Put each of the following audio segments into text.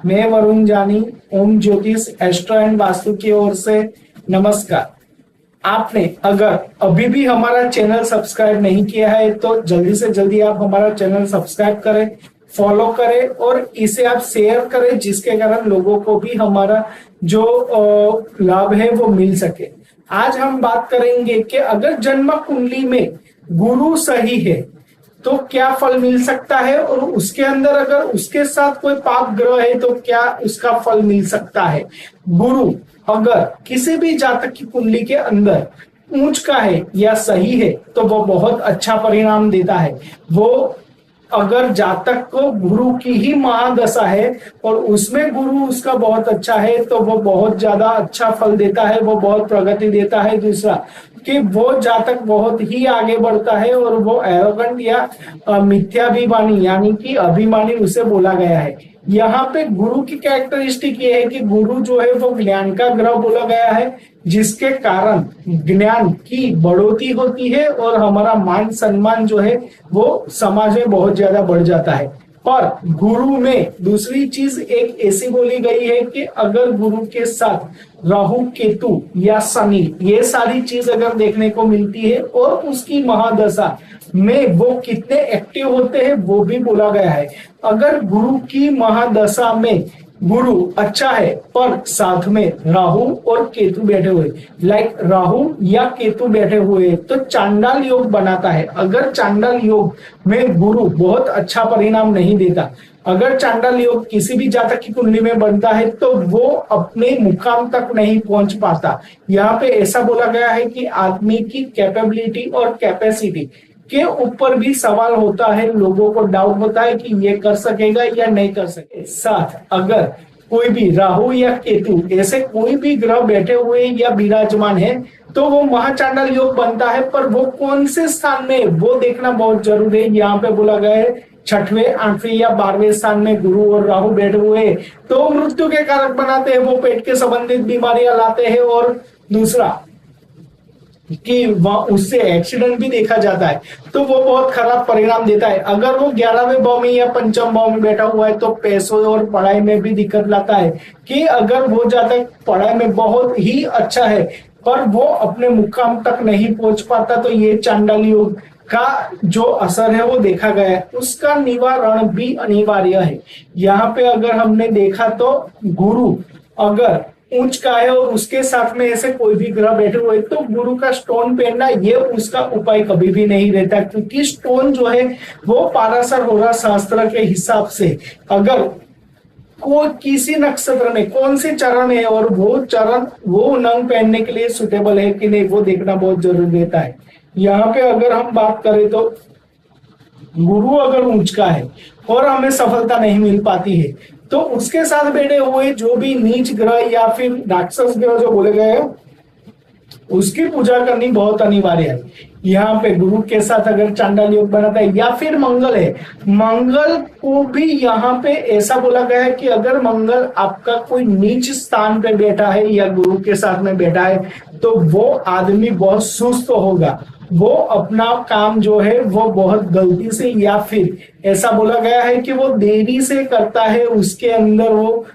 मैं वरुण जानी, ओम ज्योतिष एस्ट्रो एंड वास्तु की ओर से नमस्कार। आपने अगर अभी भी हमारा चैनल सब्सक्राइब नहीं किया है तो जल्दी से जल्दी आप हमारा चैनल सब्सक्राइब करें, फॉलो करें और इसे आप शेयर करें, जिसके कारण लोगों को भी हमारा जो लाभ है वो मिल सके। आज हम बात करेंगे कि अगर जन्म कुंडली में गुरु सही है तो क्या फल मिल सकता है, और उसके अंदर अगर उसके साथ कोई पाप ग्रह है तो क्या उसका फल मिल सकता है। गुरु अगर किसी भी जातक की कुंडली के अंदर ऊंच का है या सही है तो वो बहुत अच्छा परिणाम देता है। वो अगर जातक को गुरु की ही महादशा है और उसमें गुरु उसका बहुत अच्छा है तो वो बहुत ज्यादा अच्छा फल देता है, वो बहुत प्रगति देता है। दूसरा कि वो जातक बहुत ही आगे बढ़ता है और वो एरोगेंट या मिथ्याभिमानी यानी कि अभिमानी उसे बोला गया है। यहाँ पे गुरु की कैरेक्टरिस्टिक ये है कि गुरु जो है वो ज्ञान का ग्रह बोला गया है, जिसके कारण ज्ञान की बढ़ोतरी होती है और हमारा मान सम्मान जो है वो समाज में बहुत ज्यादा बढ़ जाता है। पर गुरु में दूसरी चीज एक ऐसी बोली गई है कि अगर गुरु के साथ राहु केतु या शनि ये सारी चीज अगर देखने को मिलती है और उसकी महादशा में वो कितने एक्टिव होते हैं वो भी बोला गया है। अगर गुरु की महादशा में गुरु अच्छा है पर साथ में राहु और केतु बैठे हुए, लाइक राहु या केतु बैठे हुए तो चांडाल योग बनाता है। अगर चांडाल योग में गुरु बहुत अच्छा परिणाम नहीं देता, अगर चांडाल योग किसी भी जातक की कुंडली में बनता है तो वो अपने मुकाम तक नहीं पहुंच पाता। यहाँ पे ऐसा बोला गया है कि आदमी की कैपेबिलिटी और कैपेसिटी के ऊपर भी सवाल होता है, लोगों को डाउट होता है कि ये कर सकेगा या नहीं कर सके। साथ अगर कोई भी राहु या केतु ऐसे कोई भी ग्रह बैठे हुए या विराजमान है तो वो महाचांडाल योग बनता है, पर वो कौन से स्थान में वो देखना बहुत जरूरी है। यहाँ पे बोला गया है 6वें, 8वें या 12वें स्थान में गुरु और राहु बैठे हुए तो मृत्यु के कारक बनाते हैं, वो पेट के संबंधित बीमारियां लाते हैं। और दूसरा कि उससे एक्सीडेंट भी देखा जाता है तो वो बहुत खराब परिणाम देता है। अगर वो 11वें भाव में या 5वें भाव में बैठा हुआ है तो पैसों और पढ़ाई में भी दिक्कत लाता है। कि अगर वो जातक पढ़ाई में बहुत ही अच्छा है पर वो अपने मुकाम तक नहीं पहुंच पाता तो ये चांडाल योग का जो असर है वो देखा गया है। उसका निवारण भी अनिवार्य है। यहाँ पे अगर हमने देखा तो गुरु अगर ऊंच का है और उसके साथ में ऐसे कोई भी ग्रह बैठे हुए तो गुरु का स्टोन पहनना ये उसका उपाय कभी भी नहीं रहता, क्योंकि स्टोन जो है वो पाराशर होरा शास्त्र के हिसाब से अगर को किसी नक्षत्र में कौन से चरण है और वो चरण वो नंग पहनने के लिए सुटेबल है कि नहीं वो देखना बहुत जरूरी रहता है। यहाँ पे अगर हम बात करें तो गुरु अगर ऊंच का है और हमें सफलता नहीं मिल पाती है तो उसके साथ बैठे हुए जो भी नीच ग्रह या फिर राक्षस ग्रह जो बोले गए हैं उसकी पूजा करनी बहुत अनिवार्य है। यहाँ पे गुरु के साथ अगर चांडाल योग बनाता है या फिर मंगल है, मंगल को भी यहाँ पे ऐसा बोला गया है कि अगर मंगल आपका कोई नीच स्थान पे बैठा है या गुरु के साथ में बैठा है तो वो आदमी बहुत सुस्त होगा, वो अपना काम जो है वो बहुत गलती से या फिर ऐसा बोला गया है कि वो देरी से करता है, उसके अंदर वो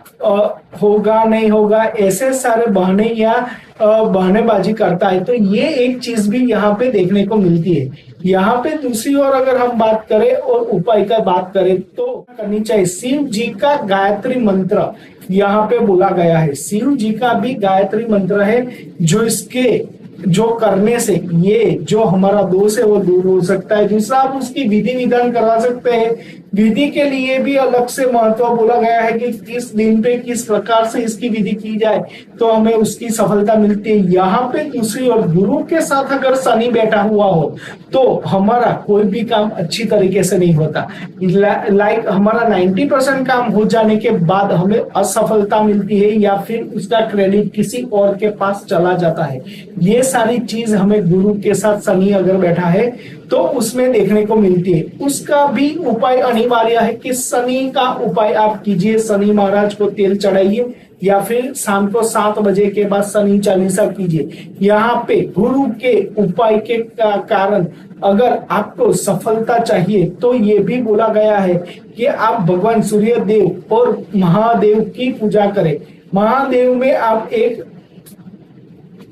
होगा नहीं होगा ऐसे सारे बहाने या बहानेबाजी करता है। तो ये एक चीज भी यहाँ पे देखने को मिलती है। यहाँ पे दूसरी ओर अगर हम बात करें और उपाय का बात करें तो करनी चाहिए शिव जी का गायत्री मंत्र यहाँ पे बोला गया है। शिव जी का भी गायत्री मंत्र है जो इसके जो करने से ये जो हमारा दोष है वो दूर हो सकता है। दूसरा आप उसकी विधि विधान करवा सकते हैं। विधि के लिए भी अलग से महत्व बोला गया है कि किस दिन पे किस प्रकार से इसकी विधि की जाए तो हमें उसकी सफलता मिलती है। यहाँ पे दूसरी ओर गुरु के साथ अगर शनि बैठा हुआ हो तो हमारा कोई भी काम अच्छी तरीके से नहीं होता। लाइक हमारा 90% काम हो जाने के बाद हमें असफलता मिलती है या फिर उसका क्रेडिट किसी और के पास चला जाता है। ये सारी चीज हमें गुरु के साथ शनि अगर बैठा है तो उसमें देखने को मिलती है। उसका भी उपाय अनिवार्य है कि शनि का उपाय आप कीजिए, शनि महाराज को तेल चढ़ाइए या फिर शाम को 7 बजे के बाद शनि चालीसा कीजिए। यहाँ पे गुरु के उपाय के कारण अगर आपको सफलता चाहिए तो ये भी बोला गया है कि आप भगवान सूर्य देव और महादेव की पूजा करें। महादेव में आप एक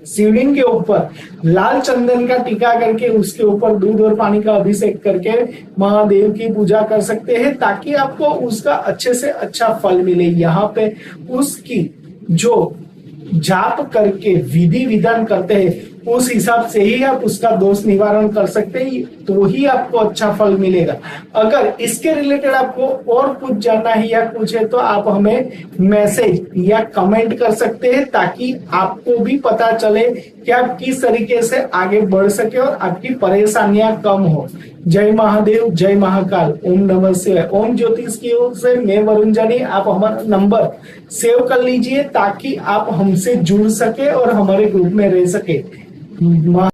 शिवलिंग के ऊपर लाल चंदन का टीका करके उसके ऊपर दूध और पानी का अभिषेक करके महादेव की पूजा कर सकते हैं, ताकि आपको उसका अच्छे से अच्छा फल मिले। यहाँ पे उसकी जो जाप करके विधि विधान करते हैं उस हिसाब से ही आप उसका दोष निवारण कर सकते हैं, तो ही आपको अच्छा फल मिलेगा। अगर इसके रिलेटेड आपको और कुछ जानना है या कुछ है तो आप हमें मैसेज या कमेंट कर सकते हैं, ताकि आपको भी पता चले कि आप किस तरीके से आगे बढ़ सके और आपकी परेशानियां कम हो। जय महादेव, जय महाकाल, ओम नमः शिवाय। ओम ज्योतिष की ओर से मैं वरुण जानी। आप हमारा नंबर सेव कर लीजिए ताकि आप हमसे जुड़ सके और हमारे ग्रुप में रह सके।